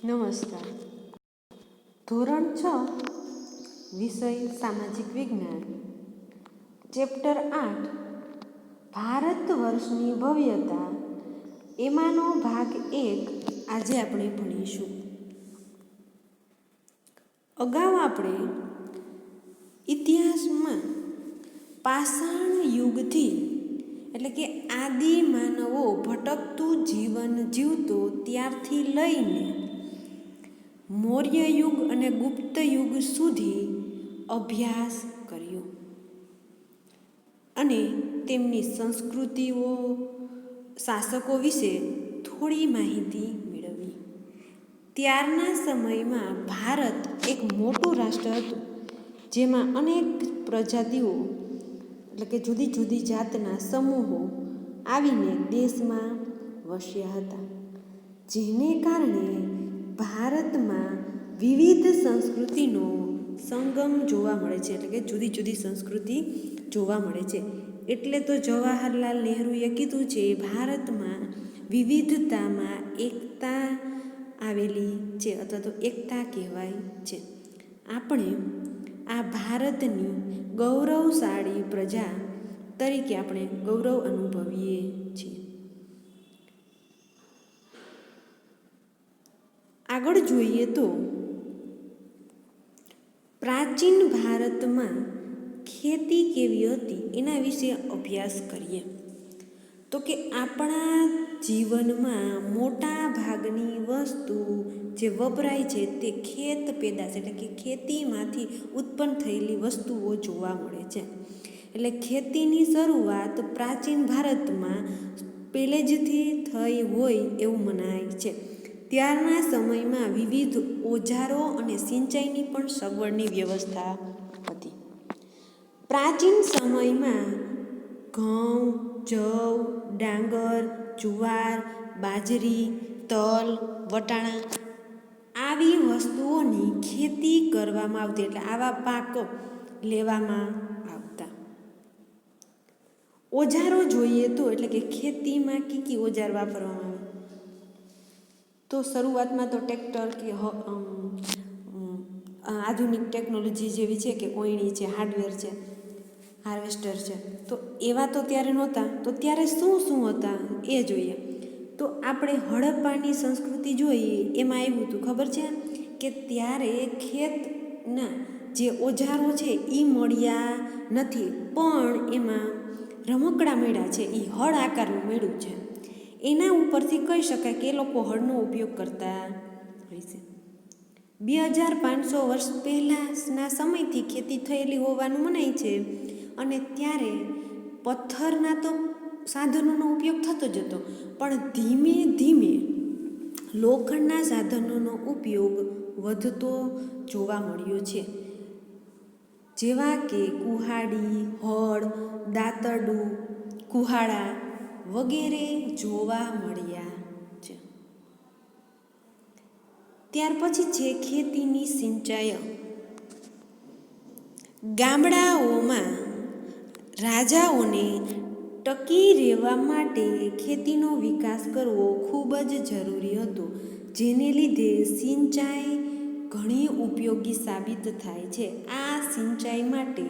નમસ્કાર. ધોરણ 6 વિષય સામાજિક વિજ્ઞાન, ચેપ્ટર 8 ભારત વર્ષની ભવ્યતા, એમાંનો ભાગ 1 આજે આપણે ભણીશું. અગાઉ આપણે ઇતિહાસમાં પાષાણ યુગથી એટલે કે આદિ માનવો ભટકતું જીવન જીવતો ત્યારથી લઈને મૌર્ય યુગ અને ગુપ્ત યુગ સુધી અભ્યાસ કર્યો અને તેમની સંસ્કૃતિઓ, શાસકો વિશે થોડી માહિતી મેળવી. ત્યારના સમયમાં ભારત એક મોટું રાષ્ટ્ર હતું, જેમાં અનેક પ્રજાતિઓ એટલે કે જુદી જુદી જાતના સમૂહો આવીને દેશમાં વસ્યા હતા, જેને કારણે ભારતમાં વિવિધ સંસ્કૃતિનો સંગમ જોવા મળે છે, એટલે કે જુદી જુદી સંસ્કૃતિ જોવા મળે છે. એટલે તો જવાહરલાલ નહેરુએ કીધું છે, ભારતમાં વિવિધતામાં એકતા આવેલી છે અથવા તો એકતા કહેવાય છે. આપણે આ ભારતની ગૌરવશાળી પ્રજા તરીકે આપણે ગૌરવ અનુભવીએ છીએ. આગળ જોઈએ તો પ્રાચીન ભારતમાં ખેતી કેવી હતી એના વિશે અભ્યાસ કરીએ તો કે આપણા જીવનમાં મોટા ભાગની વસ્તુ જે વપરાય છે તે ખેત પેદાશ એટલે કે ખેતીમાંથી ઉત્પન્ન થયેલી વસ્તુઓ જોવા મળે છે. એટલે ખેતીની શરૂઆત પ્રાચીન ભારતમાં પહેલેજથી થઈ હોય એવું મનાય છે. ત્યારના સમયમાં વિવિધ ઓજારો અને સિંચાઈની પણ સગવડની વ્યવસ્થા હતી. પ્રાચીન સમયમાં ઘઉં, જવ, ડાંગર, જુવાર, બાજરી, તલ, વટાણા આવી વસ્તુઓની ખેતી કરવામાં આવતી, એટલે આવા પાક લેવામાં આવતા. ઓજારો જોઈએ તો એટલે કે ખેતીમાં કઈ ઓજાર વાપરવામાં આવે તો શરૂઆતમાં તો ટ્રેક્ટર કે આધુનિક ટેકનોલોજી જેવી છે કે ઓયણી છે, હાર્ડવેર છે, હાર્વેસ્ટર છે, તો એવા તો ત્યારે નહોતા. તો ત્યારે શું હતા એ જોઈએ તો આપણે હડપ્પાની સંસ્કૃતિ જોઈએ એમાં આવ્યું હતું, ખબર છે કે ત્યારે ખેતના જે ઓજારો છે એ મળ્યા નથી, પણ એમાં રમકડા મળ્યા છે, એ હળ આકારનું મળ્યું છે. એના ઉપરથી કહી શકાય કે એ લોકો હળનો ઉપયોગ કરતા હશે. 2500 વર્ષ પહેલાંના સમયથી ખેતી થયેલી હોવાનું મનાય છે, અને ત્યારે પથ્થરના તો સાધનોનો ઉપયોગ થતો જ હતો, પણ ધીમે ધીમે લોખંડના સાધનોનો ઉપયોગ વધતો જોવા મળ્યો છે, જેવા કે કુહાડી, હળ, દાંતરડું, કુહાડા વગેરે જોવા મળ્યા છે. ત્યાર પછી છે ખેતીની સિંચાઈ. ગામડાઓમાં રાજાઓને ટકી રહેવા માટે ખેતીનો વિકાસ કરવો ખૂબ જ જરૂરી હતો, જેને લીધે સિંચાઈ ઘણી ઉપયોગી સાબિત થાય છે. આ સિંચાઈ માટે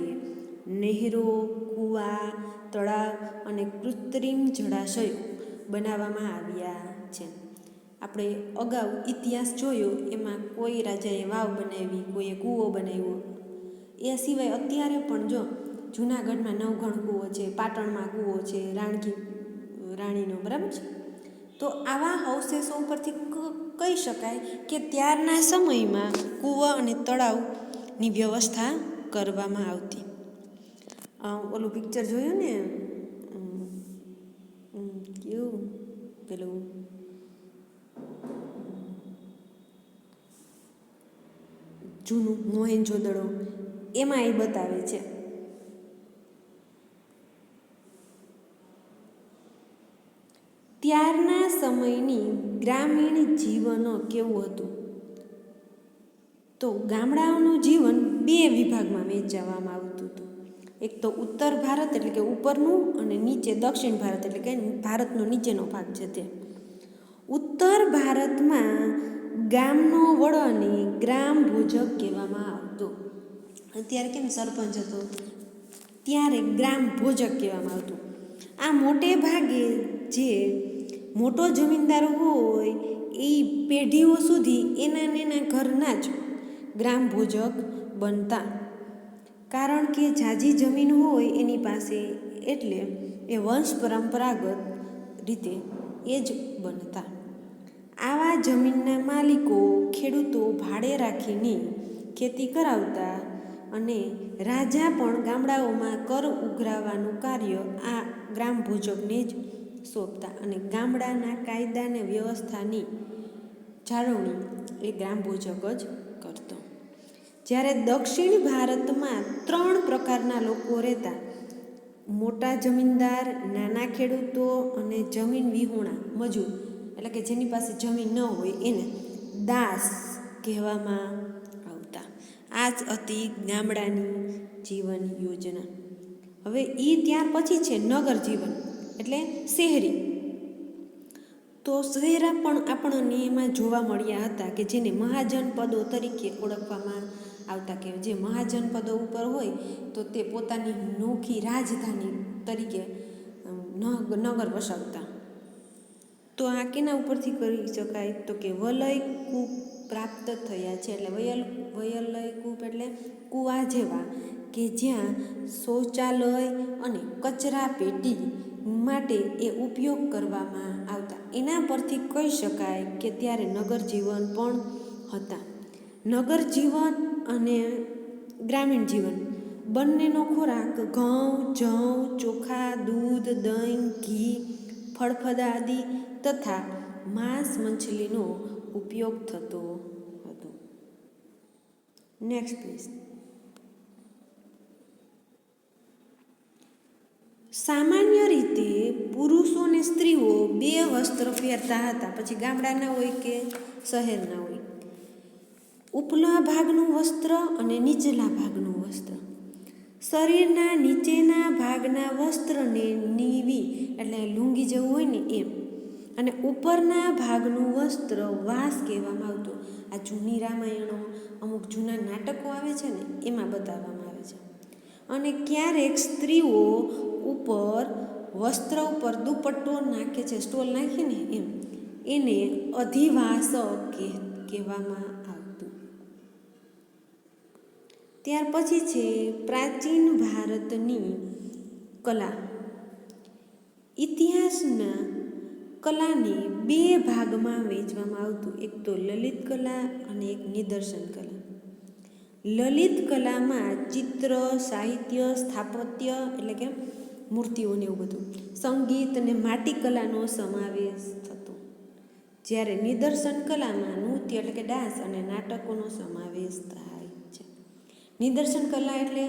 નહેરો, કૂવા, તળાવ અને કૃત્રિમ જળાશયો બનાવવામાં આવ્યા છે. આપણે અગાઉ ઇતિહાસ જોયો, એમાં કોઈ રાજાએ વાવ બનાવી, કોઈએ કૂવો બનાવ્યો. એ સિવાય અત્યારે પણ જો જૂનાગઢમાં નવઘણ કૂવો છે, પાટણમાં કૂવો છે, રાણીનો, બરાબર છે. તો આવા અવશેષો ઉપરથી કહી શકાય કે ત્યારના સમયમાં કૂવા અને તળાવની વ્યવસ્થા કરવામાં આવતી. ઓલું પિક્ચર જોયું ને, કેવું પેલું જૂનું મોહેંજો-દડો, એમાં એ બતાવે છે. ત્યારના સમયની ગ્રામીણ જીવન કેવું હતું તો ગામડાઓનું જીવન 2 વિભાગમાં વહેંચવામાં આવતું હતું. એક તો ઉત્તર ભારત એટલે કે ઉપરનું, અને નીચે દક્ષિણ ભારત એટલે કે ભારતનો નીચેનો ભાગ છે તે. ઉત્તર ભારતમાં ગામનો વડાને ગ્રામ ભોજક કહેવામાં આવતો. અત્યારે કેમ સરપંચ હતો, ત્યારે ગ્રામ ભોજક કહેવામાં આવતું. આ મોટે ભાગે જે મોટો જમીનદાર હોય એ પેઢીઓ સુધી એના ઘરના જ ગ્રામ ભોજક બનતા. કારણ કે ઝાઝી જમીન હોય એની પાસે, એટલે એ વંશ પરંપરાગત રીતે એ જ બનતા. આવા જમીનના માલિકો ખેડૂતો ભાડે રાખીને ખેતી કરાવતા અને રાજા પણ ગામડાઓમાં કર ઉઘરાવવાનું કાર્ય આ ગ્રામ ભોજકને જ સોંપતા અને ગામડાના કાયદા અને વ્યવસ્થાની જાળવણી એ ગ્રામ ભોજક જ કરતો. જ્યારે દક્ષિણ ભારતમાં 3 પ્રકારના લોકો રહેતા: મોટા જમીનદાર, નાના ખેડૂતો અને જમીન વિહોણા મજૂર, એટલે કે જેની પાસે જમીન ન હોય એને દાસ કહેવામાં આવતા. આ જ હતી ગામડાની જીવન યોજના. હવે એ ત્યાર પછી છે નગર જીવન, એટલે શહેરી. તો શહેરા પણ આપણને એમાં જોવા મળ્યા હતા કે જેને મહાજનપદો તરીકે ઓળખવામાં આવતા, કે જે મહાજનપદો ઉપર હોય તો તે પોતાની નોખી રાજધાની તરીકે નગર વસાવતા. તો આ કેના ઉપરથી કરી શકાય? તો કે વલય કૂપ પ્રાપ્ત થયા છે. એટલે વલય કૂપ એટલે કૂવા જેવા કે જ્યાં શૌચાલય અને કચરા પેટી માટે એ ઉપયોગ કરવામાં આવતા. એના પરથી કહી શકાય કે ત્યારે નગર જીવન પણ હતા. નગર જીવન અને ગ્રામીણ જીવન બંનેનો ખોરાક ઘઉં, જવ, ચોખા, દૂધ, દહીં, ઘી, ફળફળાદી તથા માંસ મછલીનો ઉપયોગ થતો હતો. Next please. સામાન્ય રીતે પુરુષો અને સ્ત્રીઓ 2 વસ્ત્ર પહેરતા હતા. પછી ગામડાના હોય કે શહેરના હોય. ઉપલા ભાગનું વસ્ત્ર અને નીચલા ભાગનું વસ્ત્ર. શરીરના નીચેના ભાગના વસ્ત્રને નીવી એટલે લુંગી જેવું હોય ને એમ, અને ઉપરના ભાગનું વસ્ત્ર વાસ કહેવામાં આવતું. આ જૂની રામાયણો, અમુક જૂના નાટકો આવે છે ને એમાં બતાવવામાં આવે છે. અને ક્યારેક સ્ત્રીઓ ઉપર વસ્ત્ર ઉપર દુપટ્ટો નાખે છે, સ્ટોલ નાખીને એમ, એને અધિવાસ કહેવામાં આવતું. ત્યાર પછી છે પ્રાચીન ભારતની કલા. ઇતિહાસના કલાને 2 ભાગમાં વહેંચવામાં આવતું. એક તો લલિત કલા અને એક નિદર્શન કલા. લલિત કલામાં ચિત્ર, સાહિત્ય, સ્થાપત્ય એટલે કે મૂર્તિઓને એવું બધું, સંગીત અને માટી કલાનો સમાવેશ થતો. જ્યારે નિદર્શન કલામાં નૃત્ય એટલે કે ડાન્સ અને નાટકોનો સમાવેશ થાય છે. નિદર્શન કલા એટલે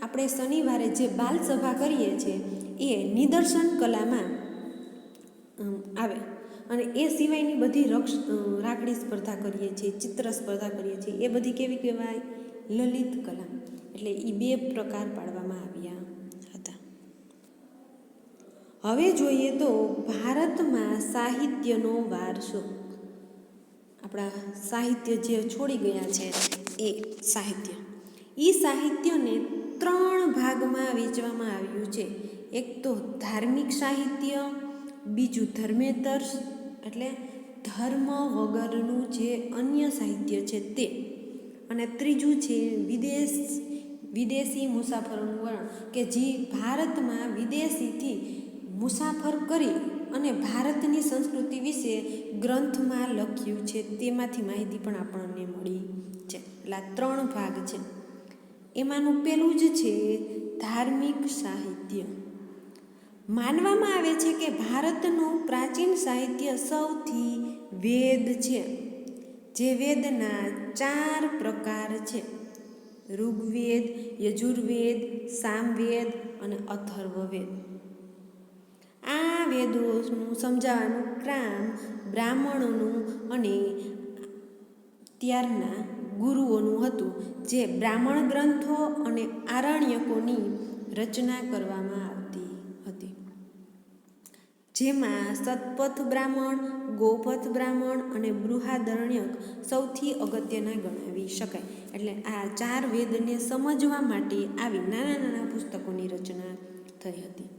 આપણે શનિવારે જે બાલ સભા કરીએ છીએ એ નિદર્શન કલામાં આવે. અને એ સિવાયની બધી રાખડી સ્પર્ધા કરીએ છીએ, ચિત્ર સ્પર્ધા કરીએ છીએ, એ બધી કેવી કહેવાય? લલિત કલા. એટલે એ 2 પ્રકાર પાડવામાં આવ્યા હતા. હવે જોઈએ તો ભારતમાં સાહિત્યનો વારસો. આપણા સાહિત્ય જે છોડી ગયા છે એ સાહિત્ય. એ સાહિત્યને 3 ભાગમાં વહેંચવામાં આવ્યું છે. એક તો ધાર્મિક સાહિત્ય, બીજું ધર્મેતર એટલે ધર્મ વગરનું જે અન્ય સાહિત્ય છે તે, અને ત્રીજું છે વિદેશી મુસાફરોનું વર્ણન, કે જે ભારતમાં વિદેશીથી મુસાફર કરી અને ભારતની સંસ્કૃતિ વિશે ગ્રંથમાં લખ્યું છે, તેમાંથી માહિતી પણ આપણને મળી છે. એટલે આ 3 ભાગ છે. એમાંનું પહેલું જ છે ધાર્મિક સાહિત્ય. માનવામાં આવે છે કે ભારતનું પ્રાચીન સાહિત્ય સૌથી વેદ છે, જે વેદના 4 પ્રકાર છે: ઋગ્વેદ, યજુર્વેદ, સામવેદ અને અથર્વવેદ. આ વેદોનું સમજાવવાનું કામ બ્રાહ્મણોનું અને ત્યારના ગુરુઓનું હતું, જે બ્રાહ્મણ ગ્રંથો અને આરણ્યકોની રચના કરવામાં આવતી હતી. જેમાં સતપથ બ્રાહ્મણ, ગોપથ બ્રાહ્મણ અને બૃહાદરણ્યક સૌથી અગત્યના ગણાવી શકાય. એટલે આ 4 વેદને સમજવા માટે આવી નાના નાના પુસ્તકોની રચના થઈ હતી.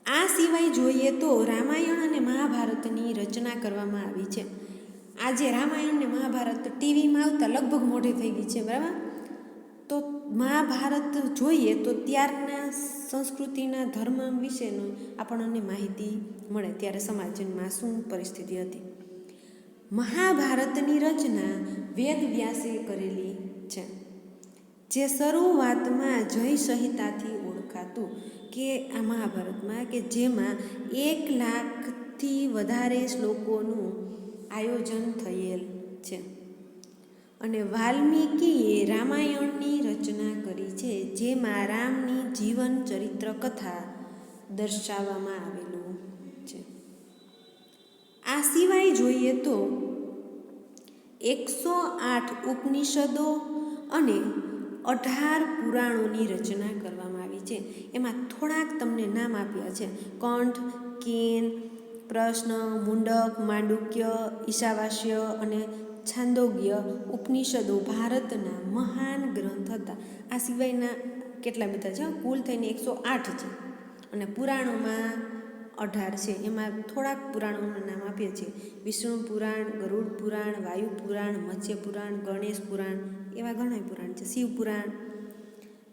આ સિવાય જોઈએ તો રામાયણ અને મહાભારતની રચના કરવામાં આવી છે. આજે રામાયણ અને મહાભારત ટીવીમાં આવતા લગભગ મોઢે થઈ ગઈ છે, બરાબર. તો મહાભારત જોઈએ તો ત્યારના સંસ્કૃતિના ધર્મ વિશેનો આપણને માહિતી મળે, ત્યારે સમાજમાં શું પરિસ્થિતિ હતી. મહાભારતની રચના વેદ વ્યાસે કરેલી છે, જે શરૂઆતમાં જય સંહિતાથી ઓળખાતું કે આ મહાભારતમાં, કે જેમાં 1 લાખથી વધારે શ્લોકોનું આયોજન થયેલ છે. અને વાલ્મીકીએ રામાયણની રચના કરી છે, જેમાં રામની જીવન ચરિત્ર કથા દર્શાવવામાં આવેલું છે. આ સિવાય જોઈએ તો 108 ઉપનિષદો અને 18 પુરાણોની રચના કરવામાં આવી છે. એમાં થોડાક તમને નામ આપ્યા છે: કંઠ, કેન, પ્રશ્ન, મુંડક, માંડુક્ય, ઈશાવાસ્ય અને છાંદોગ્ય ઉપનિષદો ભારતના મહાન ગ્રંથ હતા. આ સિવાયના કેટલા બધા છે, કુલ થઈને 108 છે, અને પુરાણોમાં 18 છે. એમાં થોડાક પુરાણોના નામ આપીએ છીએ: વિષ્ણુ પુરાણ, ગરુડ પુરાણ, વાયુ પુરાણ, મત્સ્ય પુરાણ, ગણેશ પુરાણ, એવા ઘણા પુરાણ છે, શિવ પુરાણ.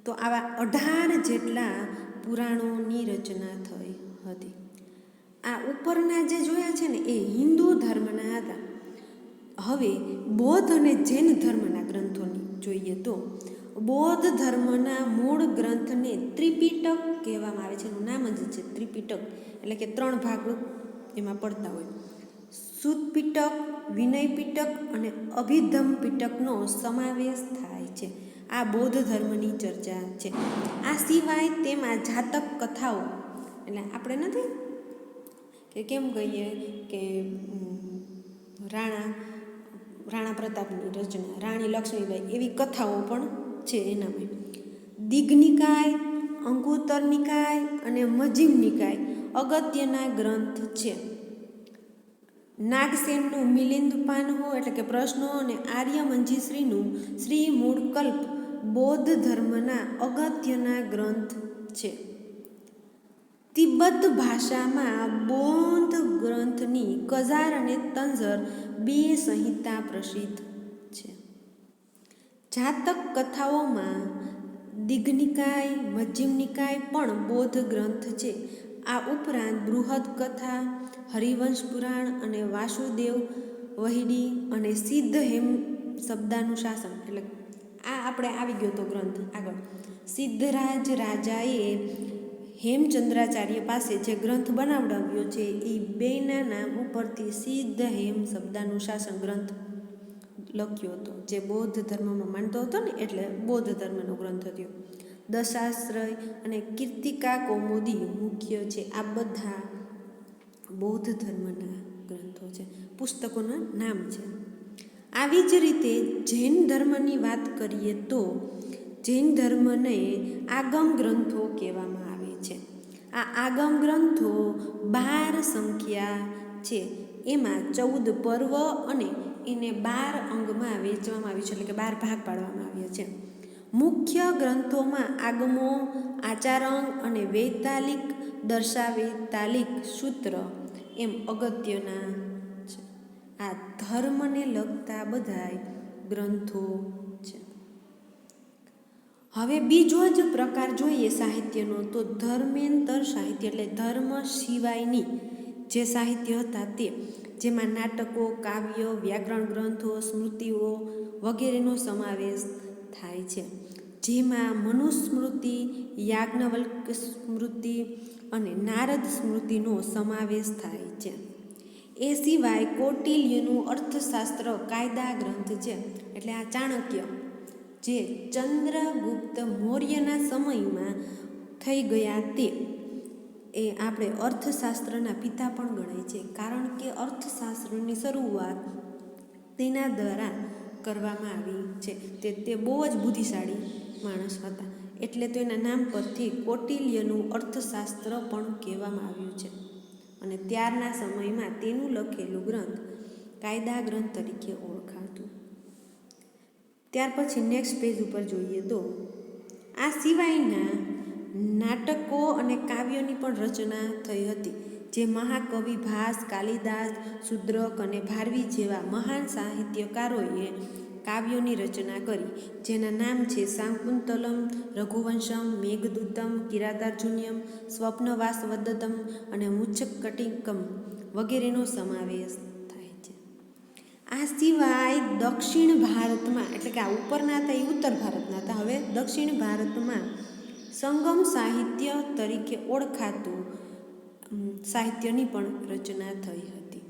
તો આવા 18 જેટલા પુરાણોની રચના થઈ હતી. આ ઉપરના જે જોયા છે ને એ હિન્દુ ધર્મના હતા. હવે બૌદ્ધ અને જૈન ધર્મના ગ્રંથોની જોઈએ તો બૌદ્ધ ધર્મના મૂળ ગ્રંથને ત્રિપિટક કહેવામાં આવે છે. એનું નામ જ છે ત્રિપિટક, એટલે કે 3 ભાગ એમાં પડતા હોય. સુત પિટક, વિનય પિટક અને અભિધમ પિટકનો સમાવેશ થાય છે. આ બૌદ્ધ ધર્મની ચર્ચા છે. આ સિવાય તેમાં જાતક કથાઓ, એટલે આપણે નથી કે કેમ કહીએ કે રાણા પ્રતાપની રચના, રાણી લક્ષ્મીબાઈ, એવી કથાઓ પણ છે એનામાં. દિગ્નિકાય, અંગુત્તર નિકાય અને મજ્જિમ નિકાય અગત્યના ગ્રંથ છે. નાગસેનનું મિલિંદ પાનહો એટલે કે પ્રશ્નો અને આર્ય મંજીશ્રીનું શ્રી મૂળકલ્પ બૌદ્ધ ધર્મના અગત્યના ગ્રંથ છે. તિબ્બત ભાષામાં બૌદ્ધ ગ્રંથની કઝાર અને તંઝર 2 સંહિતા પ્રસિદ્ધ છે. જાતક કથાઓમાં દિગ્નિકાય, મજ્જિમ નિકાય પણ બૌદ્ધ ગ્રંથ છે. આ ઉપરાંત બૃહદ કથા, હરિવંશ પુરાણ અને વાસુદેવ વહિડી અને સિદ્ધ હેમ શબ્દાનુશાસન, એટલે આ આપણે આવી ગયો તો ગ્રંથ આગળ. સિદ્ધરાજ રાજાએ હેમચંદ્રાચાર્ય પાસે જે ગ્રંથ બનાવડાવ્યો છે એ બેના નામ ઉપરથી સિદ્ધ હેમ શબ્દાનુશાસન ગ્રંથ લખ્યો હતો, જે બૌદ્ધ ધર્મમાં માનતો હતો ને, એટલે બૌદ્ધ ધર્મનો ગ્રંથ થયો. દશાશ્રય અને કીર્તિકા કૌમુદી મુખ્ય છે. આ બધા બૌદ્ધ ધર્મના ગ્રંથો છે, પુસ્તકોના નામ છે. આવી જ રીતે જૈન ધર્મની વાત કરીએ તો જૈન ધર્મને આગમ ગ્રંથો કહેવામાં આવે છે. આ આગમ ગ્રંથો 12 સંખ્યા છે. એમાં 14 પર્વ અને એને 12 અંગમાં વહેંચવામાં આવ્યું છે, એટલે કે 12 ભાગ પાડવામાં આવ્યા છે. મુખ્ય ગ્રંથોમાં આગમો, આચારંગ અને વૈતાલિક, દર્શાવૈતાલિક સૂત્ર એમ અગત્યના છે. આ ધર્મને લગતા બધાય ગ્રંથો છે. હવે બીજો જ પ્રકાર જોઈએ સાહિત્યનો, તો ધર્મેન્તર સાહિત્ય, એટલે ધર્મ સિવાયની જે સાહિત્ય હતા તે, જેમાં નાટકો, કાવ્યો, વ્યાકરણ ગ્રંથો, સ્મૃતિઓ વગેરેનો સમાવેશ થાય છે. જેમાં મનુસ્મૃતિ, યાજ્ઞવલ્ક સ્મૃતિ અને નારદ સ્મૃતિનો સમાવેશ થાય છે. એ સિવાય કૌટિલ્યનું અર્થશાસ્ત્ર કાયદા ગ્રંથ છે, એટલે આ ચાણક્ય જે ચંદ્રગુપ્ત મૌર્યના સમયમાં થઈ ગયા તે, એ આપણે અર્થશાસ્ત્રના પિતા પણ ગણાય છે, કારણ કે અર્થશાસ્ત્રની શરૂઆત તેના દ્વારા કરવામાં આવી છે. તે બહુ જ બુદ્ધિશાળી માણસ હતા, એટલે તો એના નામ પરથી કૌટિલ્યનું અર્થશાસ્ત્ર પણ કહેવામાં આવ્યું છે. અને ત્યારના સમયમાં તેનું લખેલું ગ્રંથ કાયદા ગ્રંથ તરીકે ઓળખાતું. ત્યાર પછી નેક્સ્ટ પેજ ઉપર જોઈએ તો આ સિવાયના નાટકો અને કાવ્યોની પણ રચના થઈ હતી, જે મહાકવિ ભાસ, કાલિદાસ, શુદ્રક અને ભારવી જેવા મહાન સાહિત્યકારોએ કાવ્યોની રચના કરી, જેના નામ છે શાકુંતલમ, રઘુવંશમ, મેઘદૂતમ, કિરાતાર્જુનીયમ, સ્વપ્નવાસવદત્તમ અને મુચ્છકટિકમ વગેરેનો સમાવેશ થાય છે. આ સિવાય દક્ષિણ ભારતમાં, એટલે કે આ ઉપરના હતા એ ઉત્તર ભારતના હતા, હવે દક્ષિણ ભારતમાં સંગમ સાહિત્ય તરીકે ઓળખાતું સાહિત્યની પણ રચના થઈ હતી.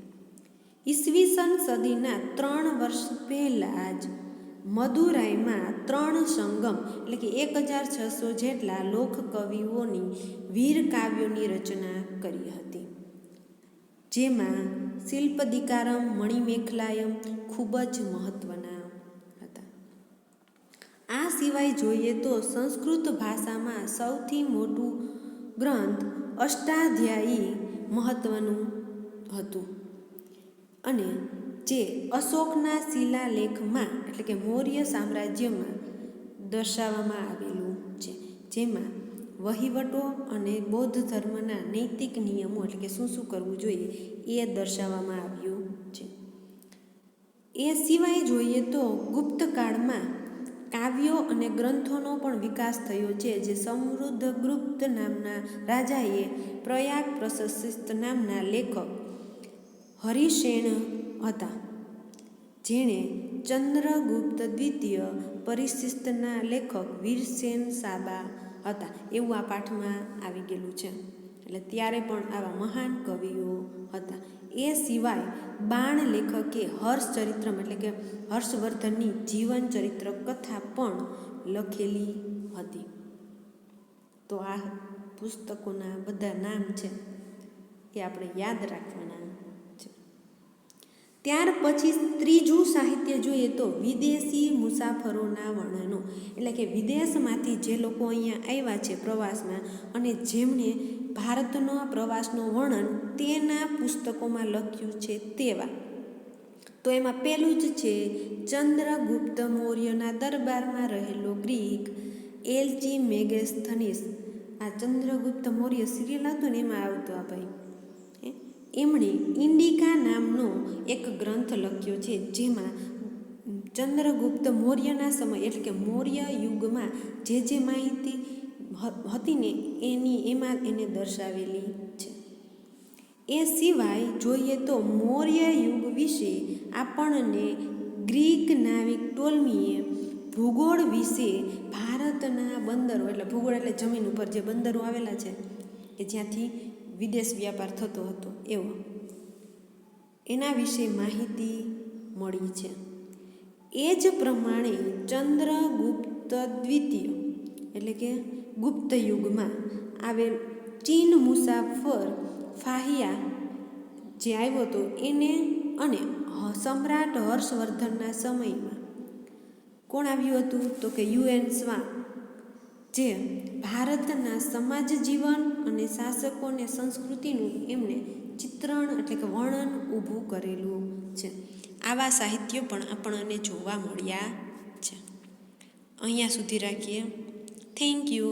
ઈસવીસન સદીના 3 વર્ષ પહેલાં જ મદુરાઈમાં 3 સંગમ, એટલે કે 1600 જેટલા લોકકવિઓની વીર કાવ્યોની રચના કરી હતી, જેમાં શિલ્પદિકારમ, મણિમેખલાયમ ખૂબ જ મહત્વના હતા. આ સિવાય જોઈએ તો સંસ્કૃત ભાષામાં સૌથી મોટું ગ્રંથ અષ્ટાધ્યાયી મહત્વનું હતું અને જે અશોકના શિલાલેખમાં, એટલે કે મૌર્ય સામ્રાજ્યમાં દર્શાવવામાં આવેલું છે, જેમાં વહીવટો અને બૌદ્ધ ધર્મના નૈતિક નિયમો, એટલે કે શું શું કરવું જોઈએ એ દર્શાવવામાં આવ્યું છે. એ સિવાય જોઈએ તો ગુપ્ત કાળમાં કાવ્યો અને ગ્રંથોનો પણ વિકાસ થયો છે, જે સમૃદ્ધગુપ્ત નામના રાજાએ પ્રયાગ પ્રશસ્ત નામના લેખક હરિસેન હતા, જેણે ચંદ્રગુપ્ત દ્વિતીય પરિશિષ્ટના લેખક વીરસેન સાબા હતા, એવું આ પાઠમાં આવી ગયેલું છે. એટલે ત્યારે પણ આવા મહાન કવિઓ હતા. એ સિવાય બાણ લેખકે હર્ષચરિત્રમ, એટલે કે હર્ષવર્ધનની જીવન ચરિત્ર કથા પણ લખેલી હતી. તો આ પુસ્તકોના બધા નામ છે એ આપણે યાદ રાખવાના છે. ત્યાર પછી ત્રીજું સાહિત્ય જોઈએ તો વિદેશી મુસાફરોના વર્ણનો, એટલે કે વિદેશમાંથી જે લોકો અહીંયા આવ્યા છે પ્રવાસમાં અને જેમણે ભારતનો પ્રવાસનું વર્ણન તેના પુસ્તકોમાં લખ્યું છે તેવા. તો એમાં પહેલું જ છે ચંદ્રગુપ્ત મૌર્યના દરબારમાં રહેલો ગ્રીક એલચી મેગેસ્થનીસ. આ ચંદ્રગુપ્ત મૌર્ય સિરિયલ હતું ને એમાં આવતો આ ભાઈ. એમણે ઇન્ડિકા નામનો એક ગ્રંથ લખ્યો છે, જેમાં ચંદ્રગુપ્ત મૌર્યના સમય, એટલે કે મૌર્ય યુગમાં જે માહિતી હતી ને એમાં એને દર્શાવેલી છે. એ સિવાય જોઈએ તો મૌર્ય યુગ વિશે આપણને ગ્રીક નાવિક ટોલમીએ ભૂગોળ વિશે ભારતના બંદરો, એટલે ભૂગોળ એટલે જમીન ઉપર જે બંદરો આવેલા છે કે જ્યાંથી વિદેશ વ્યાપાર થતો હતો એવો, એના વિશે માહિતી મળી છે. એ જ પ્રમાણે ચંદ્રગુપ્ત દ્વિતીય, એટલે કે ગુપ્ત યુગમાં આવેલ ચીન મુસાફર ફાહિયા જે આવ્યો હતો એને, અને સમ્રાટ હર્ષવર્ધનના સમયમાં કોણ આવ્યું હતું તો કે યુએન સ્વાંગ, જે ભારતના સમાજ જીવન અને શાસકો અને સંસ્કૃતિનું એમણે ચિત્રણ, એટલે કે વર્ણન ઊભું કરેલું છે. આવા સાહિત્યો પણ આપણને જોવા મળ્યા છે. અહીંયા સુધી રાખીએ. Thank you.